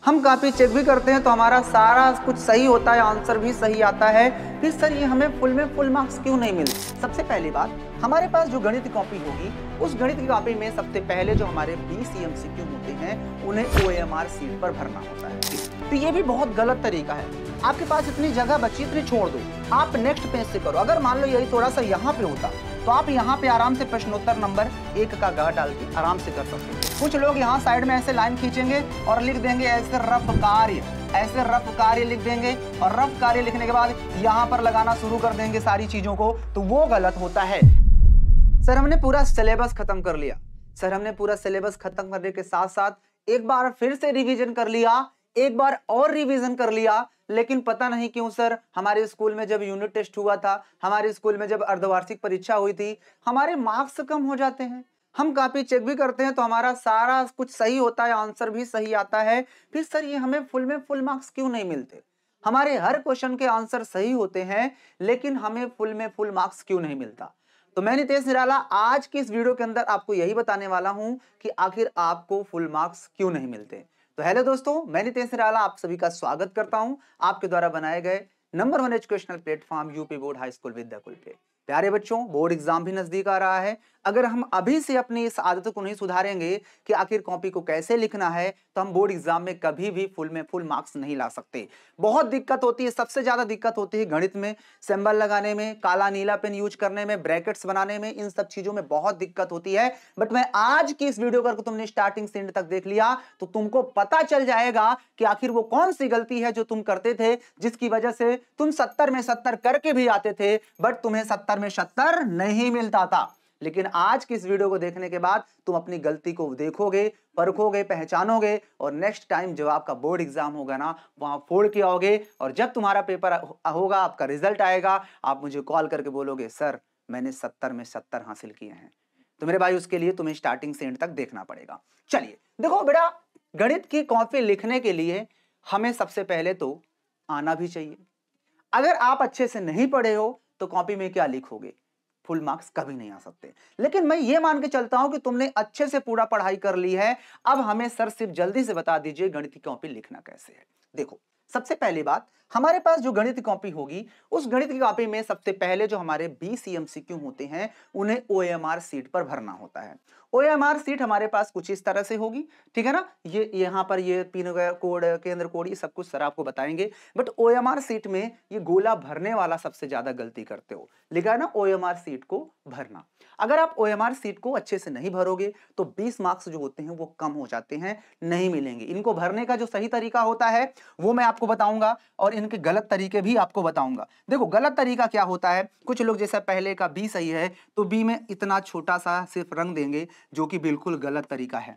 हम काफी चेक भी करते हैं तो हमारा सारा कुछ सही होता है, आंसर भी सही आता है, फिर सर ये हमें फुल में फुल मार्क्स क्यों नहीं मिलते? सबसे पहली बात, हमारे पास जो गणित की कॉपी होगी उस गणित की कॉपी में सबसे पहले जो हमारे 20 एमसीक्यू होते हैं उन्हें ओएमआर शीट पर भरना होता है। तो ये भी बहुत गलत तरीका है। आपके पास इतनी जगह बची, इतनी छोड़ दो, आप नेक्स्ट पेज से करो। अगर मान लो यही थोड़ा सा यहाँ पे होता तो आप यहाँ पे आराम से प्रश्नोत्तर नंबर 1 का ग डाल के आराम से कर सकते हैं। कुछ लोग यहाँ साइड में ऐसे लाइन खींचेंगे और लिख देंगे ऐसे रफ कार्य, ऐसे रफ कार्य लिख देंगे और रफ कार्य लिखने के बाद यहाँ पर लगाना शुरू कर देंगे सारी चीजों को, तो वो गलत होता है। सर हमने पूरा सिलेबस खत्म कर लिया, सर हमने पूरा सिलेबस खत्म करने के साथ साथ एक बार फिर से रिवीजन कर लिया, एक बार और रिवीजन कर लिया, लेकिन पता नहीं क्यों सर हमारे स्कूल में जब यूनिट टेस्ट हुआ था, हमारे स्कूल में जब अर्धवार्षिक परीक्षा हुई थी, हमारे मार्क्स कम हो जाते हैं। हम काफी चेक भी करते हैं तो हमारा सारा कुछ सही होता है, आंसर भी सही आता है, फिर सर ये हमें फुल में फुल मार्क्स क्यों नहीं मिलते? हमारे हर क्वेश्चन के आंसर सही होते हैं लेकिन हमें फुल में फुल मार्क्स क्यों नहीं मिलता? तो मैं नितेश निराला आज की इस वीडियो के अंदर आपको यही बताने वाला हूं कि आखिर आपको फुल मार्क्स क्यों नहीं मिलते। तो हेलो दोस्तों, मैं नितेश निराला आप सभी का स्वागत करता हूं आपके द्वारा बनाए गए number 1 educational platform UP board high school Vidyakul पे। प्यारे बच्चों, बोर्ड एग्जाम भी नजदीक आ रहा है। अगर हम अभी से अपनी इस आदत को नहीं सुधारेंगे कि आखिर कॉपी को कैसे लिखना है, तो हम बोर्ड एग्जाम में कभी भी फुल में फुल मार्क्स नहीं ला सकते। बहुत दिक्कत होती है, सबसे ज्यादा दिक्कत होती है गणित में, सिंबल लगाने में, काला नीला पेन यूज करने में, ब्रैकेट्स बनाने में, इन सब चीजों में बहुत दिक्कत होती है। बट मैं आज की इस वीडियो को तुमने स्टार्टिंग से एंड तक देख लिया तो तुमको पता चल जाएगा कि आखिर वो कौन सी गलती है जो तुम करते थे, जिसकी वजह से तुम 70 में 70 करके भी आते थे बट तुम्हें 70 में 70 नहीं मिलता था। लेकिन आज की इस वीडियो को देखने के बाद तुम अपनी गलती को देखोगे, परखोगे, पहचानोगे और नेक्स्ट टाइम जब आपका बोर्ड एग्जाम होगा ना, वहां फोड़ के आओगे और जब तुम्हारा पेपर होगा, आपका रिजल्ट आएगा, आप मुझे कॉल करके बोलोगे सर मैंने 70 में 70 हासिल किए हैं। तो मेरे भाई उसके लिए तुम्हें स्टार्टिंग से एंड तक देखना पड़ेगा। चलिए देखो बेटा, गणित की कॉपी लिखने के लिए हमें सबसे पहले तो आना भी चाहिए। अगर आप अच्छे से नहीं पढ़े हो तो कॉपी में क्या लिखोगे? फुल मार्क्स कभी नहीं आ सकते। लेकिन मैं ये मान के चलता हूं कि तुमने अच्छे से पूरा पढ़ाई कर ली है। अब हमें सर सिर्फ जल्दी से बता दीजिए गणित की कॉपी लिखना कैसे है। देखो, सबसे पहली बात, हमारे पास जो गणित की कॉपी होगी उस गणित की कॉपी में सबसे पहले जो हमारे 20 एमसीक्यू होते हैं उन्हें ओएमआर शीट पर भरना होता है। ओएमआर शीट हमारे पास कुछ इस तरह से होगी, ठीक है ना। ये यहाँ पर ये पिन कोड, केंद्र कोड, ये सब कुछ सर आपको बताएंगे। बट ओएमआर शीट में ये गोला भरने वाला सबसे ज्यादा गलती करते हो। लिखा है ना ओएमआर शीट को भरना। अगर आप ओएमआर शीट को अच्छे से नहीं भरोगे तो 20 मार्क्स जो होते हैं वो कम हो जाते हैं, नहीं मिलेंगे। इनको भरने का जो सही तरीका होता है वो मैं आपको बताऊंगा और इनके गलत तरीके भी आपको बताऊंगा। देखो, गलत तरीका क्या होता है, कुछ लोग जैसा पहले का बी सही है तो बी में इतना छोटा सा सिर्फ रंग देंगे, जो कि बिल्कुल गलत तरीका है।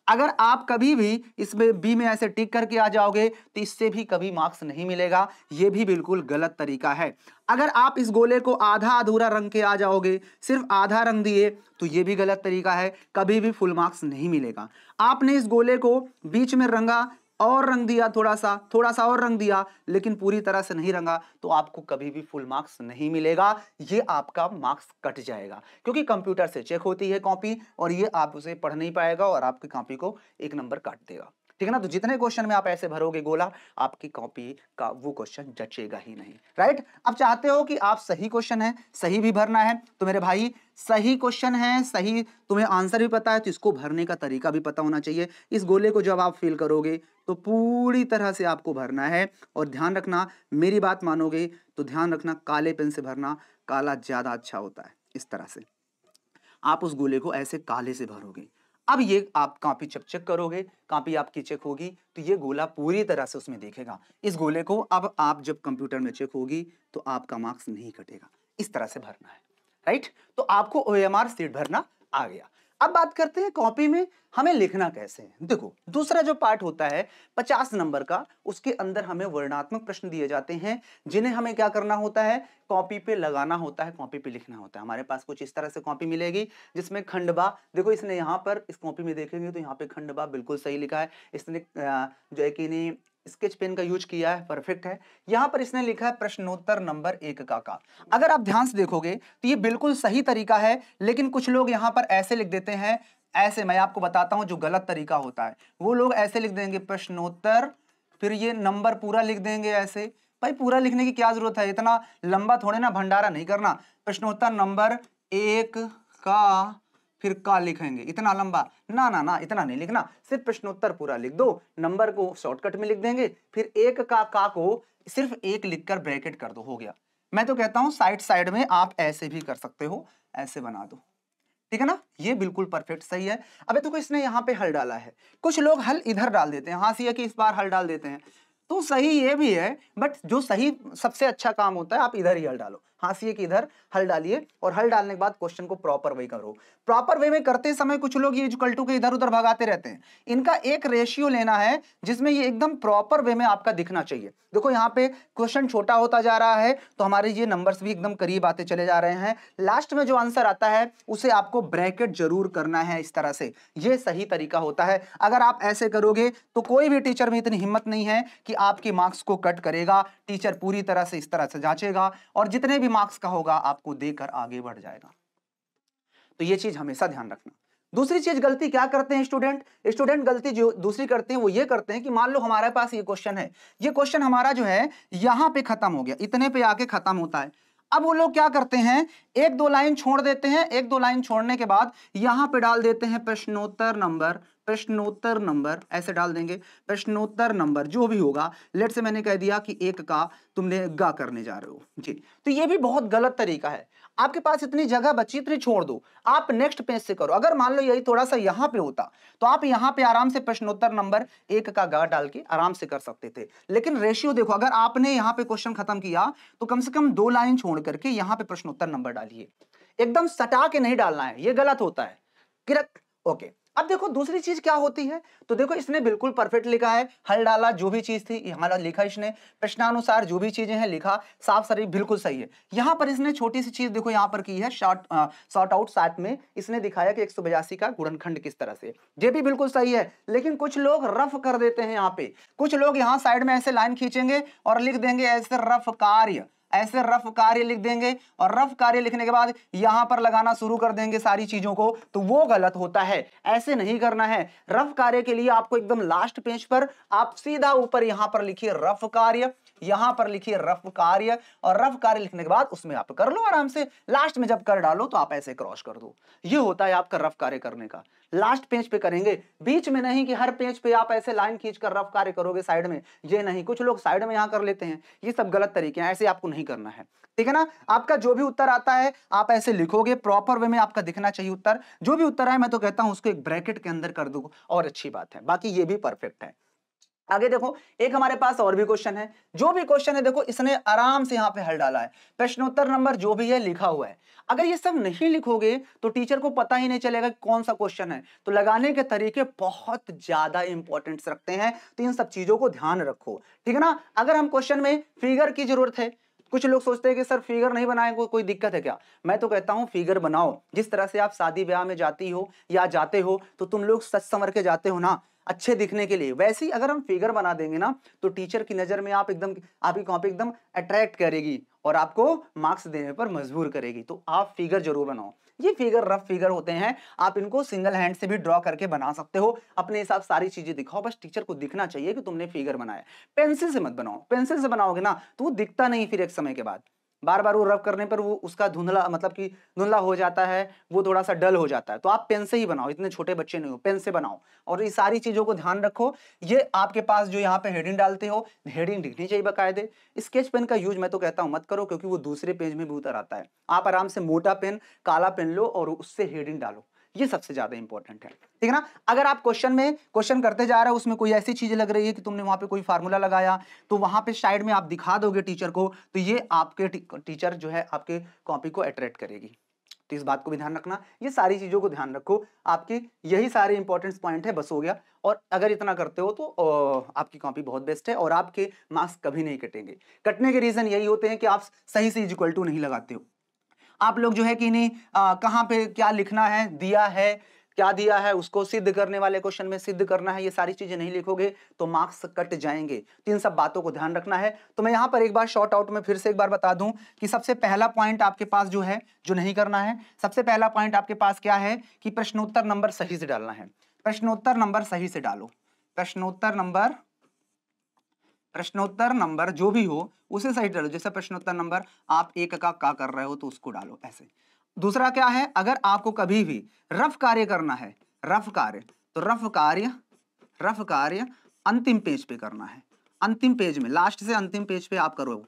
अगर आप कभी भी इसमें बी में ऐसे टिक करके आ जाओगे तो इससे भी कभी मार्क्स नहीं मिलेगा, यह भी बिल्कुल गलत तरीका है। अगर आप इस गोले को आधा अधूरा रंग के आ जाओगे, सिर्फ आधा रंग दिए, तो यह भी गलत तरीका है, कभी भी फुल मार्क्स नहीं मिलेगा। आपने इस गोले को बीच में रंगा और रंग दिया, थोड़ा सा और रंग दिया, लेकिन पूरी तरह से नहीं रंगा, तो आपको कभी भी फुल मार्क्स नहीं मिलेगा। ये आपका मार्क्स कट जाएगा, क्योंकि कंप्यूटर से चेक होती है कॉपी और ये आप उसे पढ़ नहीं पाएगा और आपकी कॉपी को 1 नंबर काट देगा, ठीक है ना। तो जितने क्वेश्चन में आप ऐसे भरोगे गोला, आपकी कॉपी का वो क्वेश्चन जचेगा ही नहीं, राइट। अब चाहते हो कि आप सही क्वेश्चन है, सही भी भरना है, तो मेरे भाई सही क्वेश्चन है, सही तुम्हें आंसर भी पता है, तो इसको भरने का तरीका भी पता होना चाहिए। इस गोले को जब आप फिल करोगे तो पूरी तरह से आपको भरना है और ध्यान रखना, मेरी बात मानोगे तो ध्यान रखना, काले पेन से भरना, काला ज्यादा अच्छा होता है। इस तरह से आप उस गोले को ऐसे काले से भरोगे। अब ये आप कॉपी जब चेक करोगे, कॉपी आपकी चेक होगी तो ये गोला पूरी तरह से उसमें देखेगा। इस गोले को अब आप जब कंप्यूटर में चेक होगी तो आपका मार्क्स नहीं कटेगा। इस तरह से भरना है, राइट। तो आपको ओएमआर शीट भरना आ गया। अब बात करते हैं कॉपी में हमें लिखना कैसे है। देखो, दूसरा जो पार्ट होता है 50 नंबर का, उसके अंदर हमें वर्णनात्मक प्रश्न दिए जाते हैं, जिन्हें हमें क्या करना होता है, कॉपी पे लगाना होता है, कॉपी पे लिखना होता है। हमारे पास कुछ इस तरह से कॉपी मिलेगी जिसमें खंडबा, देखो इसने यहाँ पर इस कॉपी में देखेंगे तो यहाँ पे खंडबा बिल्कुल सही लिखा है। इसने जो है कि स्केच पेन का यूज किया है, परफेक्ट है। यहां पर इसने लिखा है प्रश्नोत्तर नंबर 1 का। अगर आप ध्यान से देखोगे तो ये बिल्कुल सही तरीका है, लेकिन कुछ लोग यहां पर ऐसे लिख देते हैं ऐसे मैं आपको बताता हूं जो गलत तरीका होता है, वो लोग ऐसे लिख देंगे प्रश्नोत्तर, फिर ये नंबर पूरा लिख देंगे ऐसे। भाई पूरा लिखने की क्या जरूरत है, इतना लंबा थोड़े ना भंडारा नहीं करना। प्रश्नोत्तर नंबर 1 का, फिर का लिखेंगे, इतना लंबा ना ना ना, इतना नहीं लिखना, सिर्फ प्रश्नोत्तर पूरा लिख दो, नंबर को शॉर्टकट में लिख देंगे, फिर 1 का को सिर्फ 1 लिखकर ब्रैकेट कर दो, हो गया। मैं तो कहता हूं साइड साइड में आप ऐसे भी कर सकते हो, ऐसे बना दो, ठीक है ना, ये बिल्कुल परफेक्ट सही है। अबे तो इसने यहाँ पे हल डाला है, कुछ लोग हल इधर डाल देते हैं, हाँ सी है कि इस बार हल डाल देते हैं, तो सही ये भी है, बट जो सही सबसे अच्छा काम होता है आप इधर ही हल डालो, हाँ सी है कि इधर हल डालिए, और हल डालने के बाद क्वेश्चन को प्रॉपर वे करो। प्रॉपर वे में करते समय कुछ लोग ये इक्वल टू के इधर उधर भगाते रहते हैं, इनका एक रेशियो लेना है जिसमें ये एकदम प्रॉपर वे में आपका दिखना चाहिए। देखो यहाँ पे क्वेश्चन छोटा होता जा रहा है तो हमारे ये नंबर्स भी एकदम करीब आते चले जा रहे हैं, लास्ट में जो आंसर आता है उसे आपको ब्रैकेट जरूर करना है इस तरह से, ये सही तरीका होता है। अगर आप ऐसे करोगे तो कोई भी टीचर में इतनी हिम्मत नहीं है कि आपके मार्क्स को कट करेगा, टीचर पूरी तरह से इस तरह से जांचेगा और जितने भी मार्क्स का होगा आपको देकर आगे बढ़ जाएगा, तो ये चीज हमेशा ध्यान रखना। दूसरी चीज गलती क्या करते हैं स्टूडेंट गलती जो दूसरी करते हैं वो ये करते हैं कि मान लो हमारे पास ये क्वेश्चन है, ये क्वेश्चन हमारा जो है यहां पे खत्म हो गया, इतने पे आके खत्म होता है। अब वो लोग क्या करते हैं, एक दो लाइन छोड़ देते हैं, एक दो लाइन छोड़ने के बाद यहां पे डाल देते हैं प्रश्नोत्तर नंबर ऐसे डाल देंगे, प्रश्नोत्तर नंबर जो भी होगा, लेट से मैंने कह दिया कि 1 का तुमने गा करने जा रहे हो जी, तो ये भी बहुत गलत तरीका है। आपके पास इतनी जगह बची, इतनी छोड़ दो, आप नेक्स्ट पेज से करो। अगर मान लो यही थोड़ा सा यहां पे होता तो आप यहां पे आराम से प्रश्नोत्तर नंबर 1 का गा डाल के आराम से कर सकते थे, लेकिन रेशियो देखो, अगर आपने यहां पे क्वेश्चन खत्म किया तो कम से कम 2 लाइन छोड़ करके यहां पे प्रश्नोत्तर नंबर डालिए, एकदम सटा के नहीं डालना है, ये गलत होता है। Correct, okay. अब देखो दूसरी चीज क्या होती है, तो देखो इसने बिल्कुल परफेक्ट लिखा है, हल डाला, जो भी चीज थी हमारा लिखा इसने, प्रश्नानुसार जो भी चीजें हैं लिखा, साफ सही बिल्कुल सही है। यहां पर इसने छोटी सी चीज देखो यहां पर की है, शॉर्ट आउट साथ में इसने दिखाया कि 182 का गुणनखंड किस तरह से, ये भी बिल्कुल सही है, लेकिन कुछ लोग रफ कर देते हैं यहाँ पे, कुछ लोग यहाँ साइड में ऐसे लाइन खींचेंगे और लिख देंगे ऐसे रफ कार्य, ऐसे रफ कार्य लिख देंगे, और रफ कार्य लिखने के बाद यहां पर लगाना शुरू कर देंगे सारी चीजों को, तो वो गलत होता है, ऐसे नहीं करना है। रफ कार्य के लिए आपको एकदम लास्ट पेज पर आप सीधा ऊपर यहां पर लिखिए रफ कार्य, यहां पर लिखिए रफ कार्य, और रफ कार्य लिखने के बाद उसमें आप कर लो आराम से, लास्ट में जब कर डालो तो आप ऐसे क्रॉस कर दो, ये होता है आपका रफ कार्य करने का। लास्ट पेज पे करेंगे, बीच में नहीं कि हर पेज पे आप ऐसे लाइन खींचकर रफ कार्य करोगे साइड में, ये नहीं, कुछ लोग साइड में यहां कर लेते हैं, ये सब गलत तरीके हैं, ऐसे आपको नहीं करना है, ठीक है ना। आपका जो भी उत्तर आता है आप ऐसे लिखोगे, प्रॉपर वे में आपका दिखना चाहिए उत्तर, जो भी उत्तर आए मैं तो कहता हूं उसको एक ब्रैकेट के अंदर कर दो और अच्छी बात है, बाकी ये भी परफेक्ट है। आगे देखो, एक हमारे पास और भी क्वेश्चन है, जो भी क्वेश्चन है देखो इसने आराम से यहां पे हल डाला है, प्रश्नोत्तर नंबर जो भी है लिखा हुआ है। अगर ये सब नहीं लिखोगे तो टीचर को पता ही नहीं चलेगा कौन सा क्वेश्चन है, तो लगाने के तरीके बहुत ज्यादा इंपॉर्टेंस रखते हैं, तो इन सब चीजों को ध्यान रखो, ठीक है ना। अगर हम क्वेश्चन में फिगर की जरूरत है, कुछ लोग सोचते हैं कि सर फिगर नहीं बनाए कोई दिक्कत है क्या, मैं तो कहता हूं फिगर बनाओ, जिस तरह से आप शादी ब्याह में जाती हो या जाते हो तो तुम लोग सच संवर के जाते हो ना अच्छे दिखने के लिए, वैसे ही अगर हम फिगर बना देंगे ना तो टीचर की नजर में आप एकदम, आपकी कॉपी एकदम अट्रैक्ट करेगी और आपको मार्क्स देने पर मजबूर करेगी, तो आप फिगर जरूर बनाओ। ये फिगर रफ फिगर होते हैं, आप इनको सिंगल हैंड से भी ड्रॉ करके बना सकते हो, अपने हिसाब सारी चीजें दिखाओ, बस टीचर को दिखना चाहिए कि तुमने फिगर बनाया। पेंसिल से मत बनाओ, पेंसिल से बनाओगे ना तो वो दिखता नहीं, फिर एक समय के बाद बार बार वो रब करने पर वो उसका धुंधला, मतलब कि धुंधला हो जाता है, वो थोड़ा सा डल हो जाता है, तो आप पेन से ही बनाओ, इतने छोटे बच्चे नहीं हो, पेन से बनाओ, और ये सारी चीजों को ध्यान रखो। ये आपके पास जो यहाँ पे हेडिंग डालते हो, हेडिंग दिखनी चाहिए बकायदे। स्केच पेन का यूज मैं तो कहता हूं मत करो, क्योंकि वो दूसरे पेज में भी उतर आता है, आप आराम से मोटा पेन, काला पेन लो और उससे हेडिंग डालो, ये सबसे ज्यादा इंपॉर्टेंट है, ठीक है ना। अगर आप क्वेश्चन करते जा रहे हो, उसमें कोई ऐसी चीज लग रही है कि तुमने वहां पे कोई फार्मूला लगाया, तो वहां पे साइड में आप दिखा दोगे टीचर को, तो ये आपके टीचर जो है आपके कॉपी को अट्रैक्ट करेगी, तो इस बात को भी ध्यान रखना, ये सारी चीजों को ध्यान रखो, आपके यही सारे इंपॉर्टेंट पॉइंट है, बस हो गया। और अगर इतना करते हो तो आपकी कॉपी बहुत बेस्ट है और आपके मार्क्स कभी नहीं कटेंगे। कटने के रीजन यही होते हैं कि आप सही से इक्वल टू नहीं लगाते हो, आप लोग जो है कि नहीं कहाँ पे क्या लिखना है दिया है, क्या दिया है उसको सिद्ध करने वाले क्वेश्चन में सिद्ध करना है, ये सारी चीजें नहीं लिखोगे तो मार्क्स कट जाएंगे। तो इन सब बातों को ध्यान रखना है। तो मैं यहां पर एक बार शॉर्ट आउट में फिर से एक बार बता दूं कि सबसे पहला पॉइंट आपके पास जो है, जो नहीं करना है, सबसे पहला पॉइंट आपके पास क्या है कि प्रश्नोत्तर नंबर सही से डालना है। प्रश्नोत्तर नंबर सही से डालो। प्रश्नोत्तर नंबर जो भी हो उसे सही डालो। जैसे प्रश्नोत्तर नंबर आप एक का कर रहे हो तो उसको डालो ऐसे। दूसरा क्या है, अगर आपको कभी भी रफ कार्य करना है, रफ कार्य, तो रफ कार्य अंतिम पेज पे करना है। अंतिम पेज में, लास्ट से अंतिम पेज पे आप करो,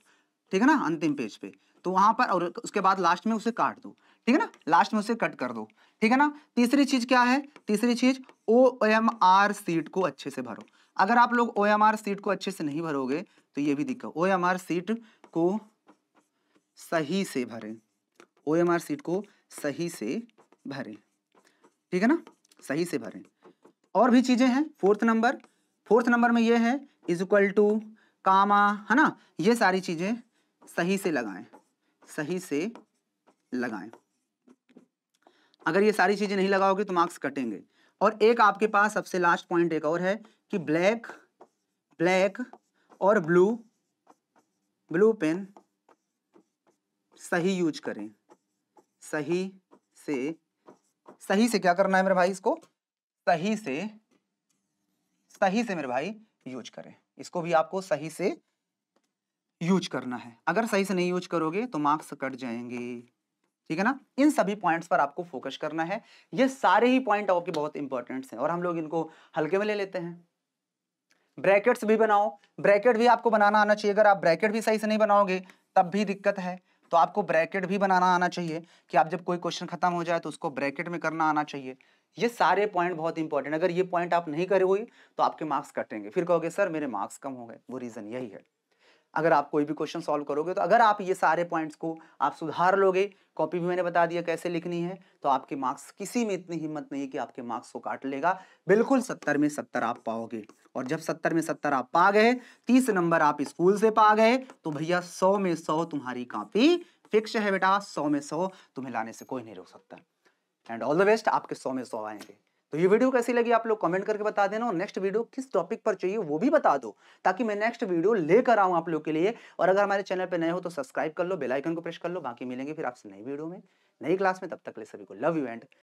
ठीक है ना, अंतिम पेज पे। तो वहां पर और उसके बाद लास्ट में उसे काट दो, ठीक है ना, लास्ट में उसे कट कर दो, ठीक है ना। तीसरी चीज क्या है, तीसरी चीज OMR सीट को अच्छे से भरो। अगर आप लोग OMR सीट को अच्छे से नहीं भरोगे तो ये भी दिक्कत। OMR सीट को सही से भरें, OMR सीट को सही से भरें, ठीक है ना, सही से भरें। और भी चीजें हैं। फोर्थ नंबर में ये है इज इक्वल टू, कामा, है ना, ये सारी चीजें सही से लगाएं, सही से लगाएं। अगर ये सारी चीजें नहीं लगाओगे तो मार्क्स कटेंगे। और एक आपके पास सबसे लास्ट पॉइंट एक और है कि ब्लैक और ब्लू पेन सही यूज करें। सही से क्या करना है मेरे भाई, इसको सही से मेरे भाई यूज करें। इसको भी आपको सही से यूज करना है। अगर सही से नहीं यूज करोगे तो मार्क्स कट जाएंगे, ठीक है ना। इन सभी पॉइंट्स पर आपको फोकस करना है। ये सारे ही पॉइंट आपके बहुत इंपॉर्टेंट हैं और हम लोग इनको हल्के में ले लेते हैं। ब्रैकेट्स भी बनाओ, ब्रैकेट भी आपको बनाना आना चाहिए। अगर आप ब्रैकेट भी सही से नहीं बनाओगे तब भी दिक्कत है। तो आपको ब्रैकेट भी बनाना आना चाहिए कि आप जब कोई क्वेश्चन खत्म हो जाए तो उसको ब्रैकेट में करना आना चाहिए। ये सारे पॉइंट बहुत इंपॉर्टेंट। अगर ये पॉइंट आप नहीं करोगे तो आपके मार्क्स कटेंगे, फिर कहोगे सर मेरे मार्क्स कम हो गए। वो रीजन यही है। अगर आप कोई भी क्वेश्चन सॉल्व करोगे तो अगर आप ये सारे पॉइंट्स को आप सुधार लोगे, कॉपी भी मैंने बता दिया कैसे लिखनी है, तो आपके मार्क्स, किसी में इतनी हिम्मत नहीं है कि आपके मार्क्स को काट लेगा। बिल्कुल 70 में 70 आप पाओगे। और जब 70 में 70 आप पा गए, 30 नंबर आप स्कूल से पा गए, तो भैया 100 में 100 तुम्हारी कॉपी फिक्स है बेटा। 100 में 100 तुम्हें लाने से कोई नहीं रोक सकता। एंड ऑल द बेस्ट, आपके 100 में 100 आएंगे। तो ये वीडियो कैसी लगी आप लोग कमेंट करके बता देना, और नेक्स्ट वीडियो किस टॉपिक पर चाहिए वो भी बता दो, ताकि मैं नेक्स्ट वीडियो लेकर आऊं आप लोग के लिए। और अगर हमारे चैनल पे नए हो तो सब्सक्राइब कर लो, बेल आइकन को प्रेस कर लो। बाकी मिलेंगे फिर आपसे नई वीडियो में, नई क्लास में। तब तक के लिए सभी को लव यू एंड